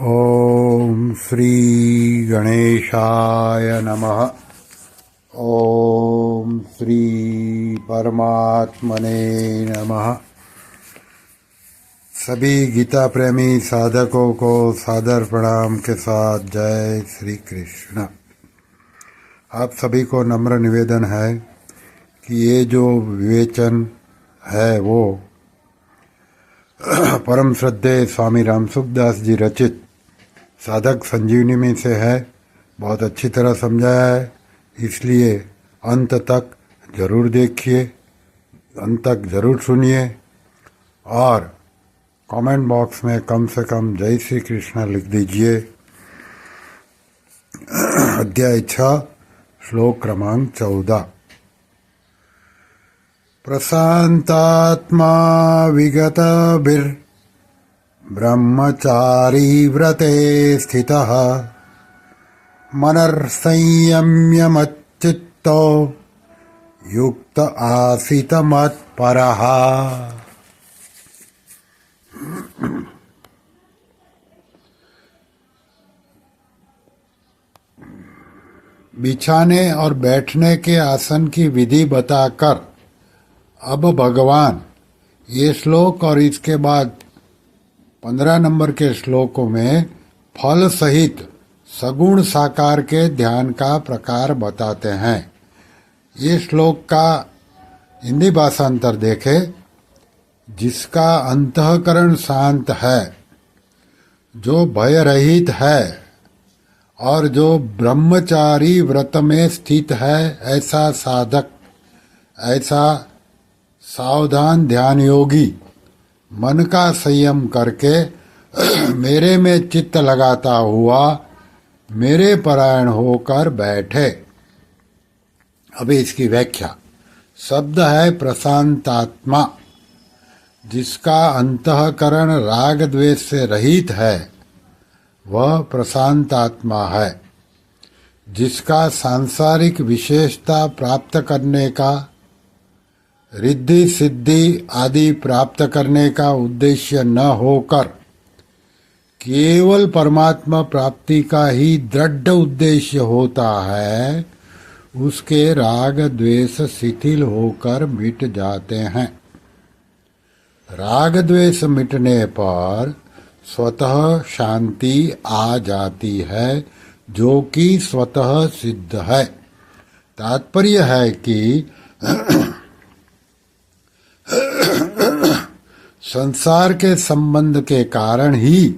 ओम श्री गणेशाय नमः। ओम श्री परमात्मने नमः। सभी गीता प्रेमी साधकों को सादर प्रणाम के साथ जय श्री कृष्ण। आप सभी को नम्र निवेदन है कि ये जो विवेचन है वो परम श्रद्धेय स्वामी रामसुखदास जी रचित साधक संजीवनी में से है। बहुत अच्छी तरह समझाया है, इसलिए अंत तक जरूर देखिए, अंत तक जरूर सुनिए और कमेंट बॉक्स में कम से कम जय श्री कृष्ण लिख दीजिए। अध्याय 6 श्लोक क्रमांक 14। प्रशांतात्मा विगतभिर् ब्रह्मचारी व्रते स्थितः मनर्संयम्यमच्चित्तो युक्त आसीत मत्परः। बिछाने और बैठने के आसन की विधि बताकर अब भगवान ये श्लोक और इसके बाद 15 नंबर के श्लोकों में फल सहित सगुण साकार के ध्यान का प्रकार बताते हैं। ये श्लोक का हिंदी भाषांतर देखे। जिसका अंतःकरण शांत है, जो भय रहित है और जो ब्रह्मचारी व्रत में स्थित है, ऐसा साधक, ऐसा सावधान ध्यान योगी मन का संयम करके मेरे में चित्त लगाता हुआ मेरे परायण होकर बैठे। अभी इसकी व्याख्या। शब्द है प्रशांतात्मा। जिसका अंतःकरण राग द्वेष से रहित है वह प्रशांतात्मा है। जिसका सांसारिक विशेषता प्राप्त करने का, रिद्धि सिद्धि आदि प्राप्त करने का उद्देश्य न होकर केवल परमात्मा प्राप्ति का ही दृढ़ उद्देश्य होता है, उसके राग द्वेष शिथिल होकर मिट जाते हैं। राग द्वेष मिटने पर स्वतः शांति आ जाती है, जो कि स्वतः सिद्ध है। तात्पर्य है कि संसार के संबंध के कारण ही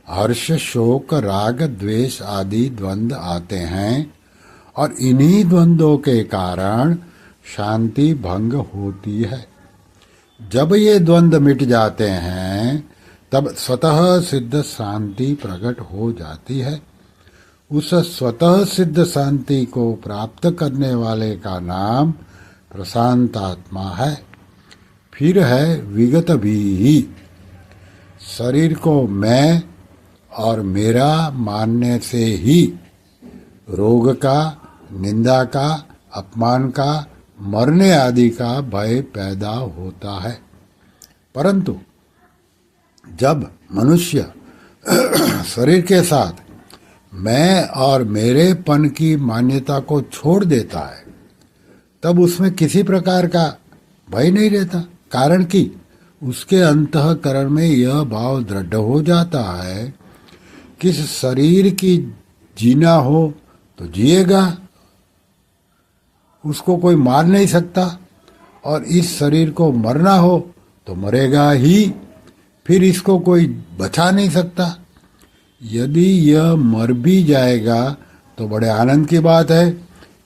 हर्ष, शोक, राग, द्वेष आदि द्वंद्व आते हैं और इन्हीं द्वंद्वों के कारण शांति भंग होती है। जब ये द्वंद्व मिट जाते हैं तब स्वतः सिद्ध शांति प्रकट हो जाती है। उस स्वतः सिद्ध शांति को प्राप्त करने वाले का नाम प्रशांतात्मा है। फिर है विगत भी। शरीर को मैं और मेरा मानने से ही रोग का, निंदा का, अपमान का, मरने आदि का भय पैदा होता है। परंतु जब मनुष्य शरीर के साथ मैं और मेरेपन की मान्यता को छोड़ देता है, तब उसमें किसी प्रकार का भय नहीं रहता। कारण कि उसके अंतःकरण में यह भाव दृढ़ हो जाता है कि इस शरीर की जीना हो तो जिएगा, उसको कोई मार नहीं सकता, और इस शरीर को मरना हो तो मरेगा ही, फिर इसको कोई बचा नहीं सकता। यदि यह मर भी जाएगा तो बड़े आनंद की बात है,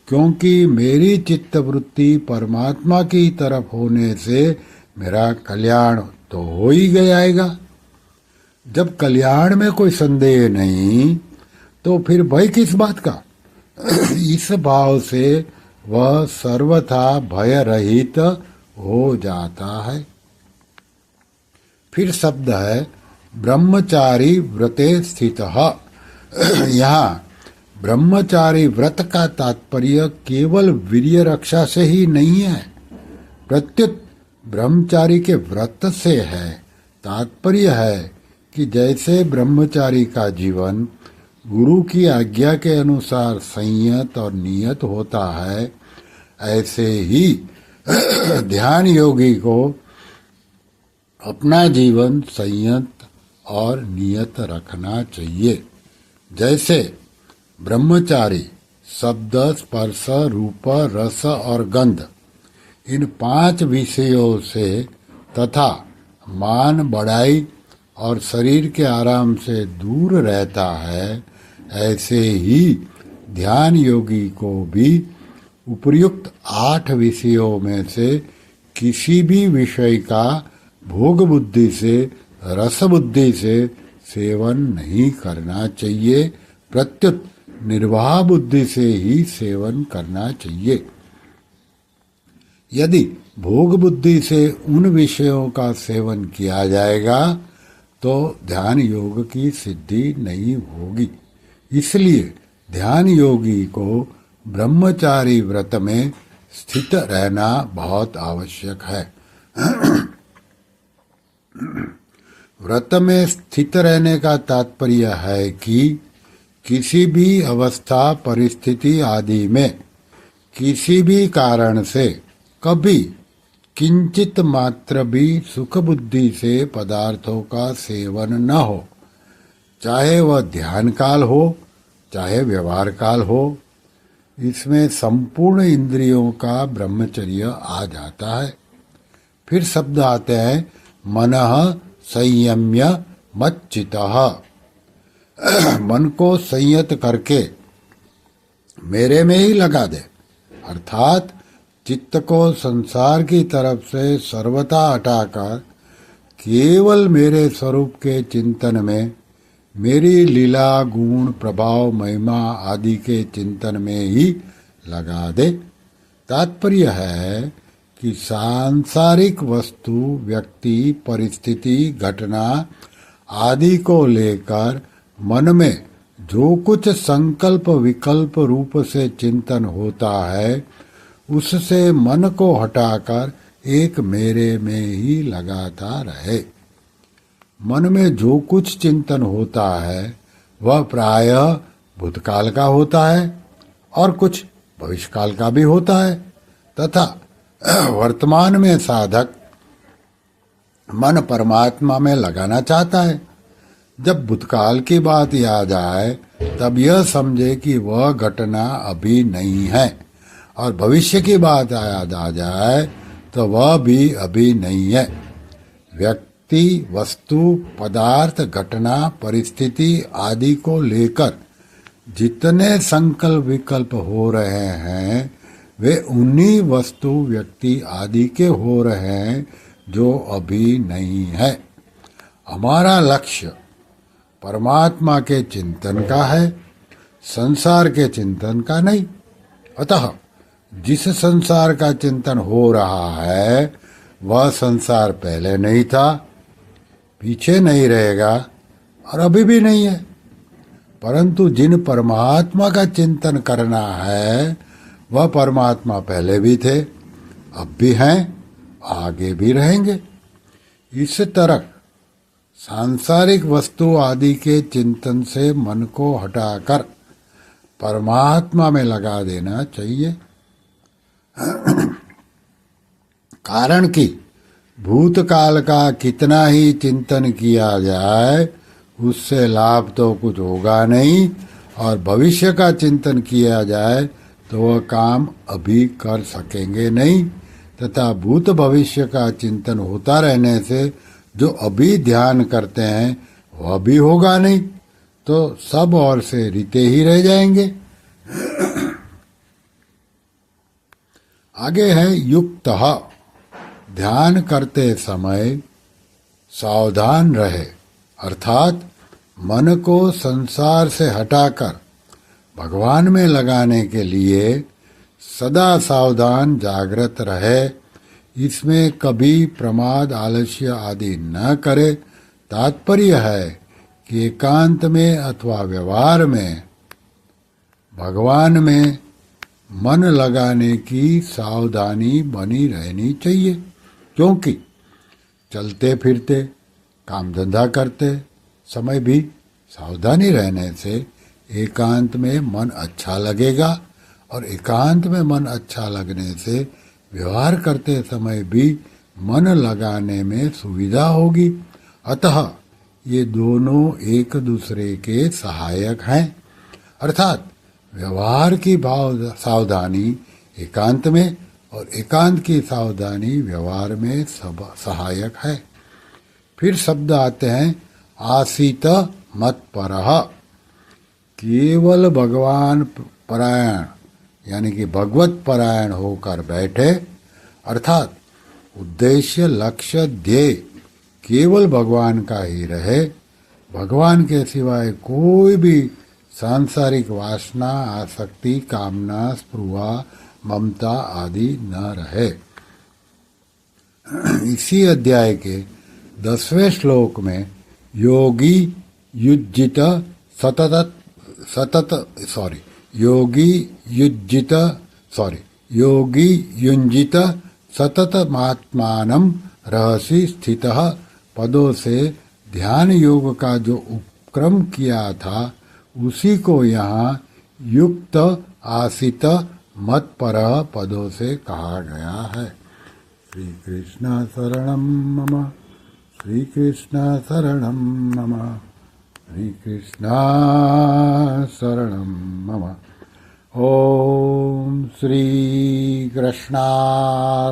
क्योंकि मेरी चित्तवृत्ति परमात्मा की तरफ होने से मेरा कल्याण तो हो ही जाएगा। जब कल्याण में कोई संदेह नहीं तो फिर भय किस बात का। इस भाव से वह सर्वथा भय रहित हो जाता है। फिर शब्द है ब्रह्मचारी व्रते स्थितः। यहाँ ब्रह्मचारी व्रत का तात्पर्य केवल वीर्य रक्षा से ही नहीं है, प्रत्युत ब्रह्मचारी के व्रत से है। तात्पर्य है कि जैसे ब्रह्मचारी का जीवन गुरु की आज्ञा के अनुसार संयत और नियत होता है, ऐसे ही ध्यान योगी को अपना जीवन संयत और नियत रखना चाहिए। जैसे ब्रह्मचारी शब्द, स्पर्श, रूप, रस और गंध इन 5 विषयों से तथा मान, बढ़ाई और शरीर के आराम से दूर रहता है, ऐसे ही ध्यान योगी को भी उपर्युक्त 8 विषयों में से किसी भी विषय का भोग बुद्धि से, रस बुद्धि से सेवन नहीं करना चाहिए, प्रत्युत निर्वाह बुद्धि से ही सेवन करना चाहिए। यदि भोग बुद्धि से उन विषयों का सेवन किया जाएगा तो ध्यान योग की सिद्धि नहीं होगी। इसलिए ध्यान योगी को ब्रह्मचारी व्रत में स्थित रहना बहुत आवश्यक है। व्रत में स्थित रहने का तात्पर्य है कि किसी भी अवस्था, परिस्थिति आदि में किसी भी कारण से कभी किंचित मात्र भी सुख बुद्धि से पदार्थों का सेवन न हो, चाहे वह ध्यान काल हो चाहे व्यवहार काल हो। इसमें संपूर्ण इंद्रियों का ब्रह्मचर्य आ जाता है। फिर शब्द आते हैं मनः संयम्य मच्चितः, मन को संयत करके मेरे में ही लगा दे, अर्थात चित्त को संसार की तरफ से सर्वथा हटाकर केवल मेरे स्वरूप के चिंतन में, मेरी लीला, गुण, प्रभाव, महिमा आदि के चिंतन में ही लगा दे। तात्पर्य है कि सांसारिक वस्तु, व्यक्ति, परिस्थिति, घटना आदि को लेकर मन में जो कुछ संकल्प विकल्प रूप से चिंतन होता है, उससे मन को हटाकर एक मेरे में ही लगाता रहे। मन में जो कुछ चिंतन होता है वह प्रायः भूतकाल का होता है और कुछ भविष्यकाल का भी होता है, तथा वर्तमान में साधक मन परमात्मा में लगाना चाहता है। जब भूतकाल की बात याद आए तब यह समझे कि वह घटना अभी नहीं है, और भविष्य की बात याद आ जाए तो वह भी अभी नहीं है। व्यक्ति, वस्तु, पदार्थ, घटना, परिस्थिति आदि को लेकर जितने संकल्प विकल्प हो रहे हैं वे उन्हीं वस्तु, व्यक्ति आदि के हो रहे हैं जो अभी नहीं है। हमारा लक्ष्य परमात्मा के चिंतन का है, संसार के चिंतन का नहीं। अतः जिस संसार का चिंतन हो रहा है वह संसार पहले नहीं था, पीछे नहीं रहेगा और अभी भी नहीं है। परंतु जिन परमात्मा का चिंतन करना है वह परमात्मा पहले भी थे, अब भी हैं, आगे भी रहेंगे। इस तरह सांसारिक वस्तु आदि के चिंतन से मन को हटाकर परमात्मा में लगा देना चाहिए। कारण कि भूतकाल का कितना ही चिंतन किया जाए उससे लाभ तो कुछ होगा नहीं, और भविष्य का चिंतन किया जाए तो वह काम अभी कर सकेंगे नहीं, तथा भूत भविष्य का चिंतन होता रहने से जो अभी ध्यान करते हैं वह भी होगा नहीं, तो सब और से रीते ही रह जाएंगे। आगे है युक्तः, ध्यान करते समय सावधान रहे, अर्थात मन को संसार से हटाकर भगवान में लगाने के लिए सदा सावधान जागृत रहे। इसमें कभी प्रमाद, आलस्य आदि न करे। तात्पर्य है कि एकांत में अथवा व्यवहार में भगवान में मन लगाने की सावधानी बनी रहनी चाहिए, क्योंकि चलते फिरते, काम धंधा करते, समय भी सावधानी रहने से एकांत में मन अच्छा लगेगा और एकांत में मन अच्छा लगने से व्यवहार करते समय भी मन लगाने में सुविधा होगी। अतः ये दोनों एक दूसरे के सहायक हैं, अर्थात व्यवहार की भाव सावधानी एकांत में और एकांत की सावधानी व्यवहार में सहायक है। फिर शब्द आते हैं आसीत मत्परः, केवल भगवान परायण यानी कि भगवत परायण होकर बैठे, अर्थात उद्देश्य लक्ष्य ध्येय केवल भगवान का ही रहे, भगवान के सिवाय कोई भी सांसारिक वासना, आसक्ति, कामना, स्पृहा, ममता आदि न रहे। इसी अध्याय के 10वें श्लोक में योगी युज्जित योगी युञ्जित सततमात्मानं रहसि स्थितः पदों से ध्यान योग का जो उपक्रम किया था उसी को यहाँ युक्त आसित मत्परः पदों से कहा गया है। श्री कृष्ण शरणं मम, श्री कृष्ण शरणं मम, श्री कृष्ण शरणं मम। ओम श्री कृष्णार्पणमस्तु।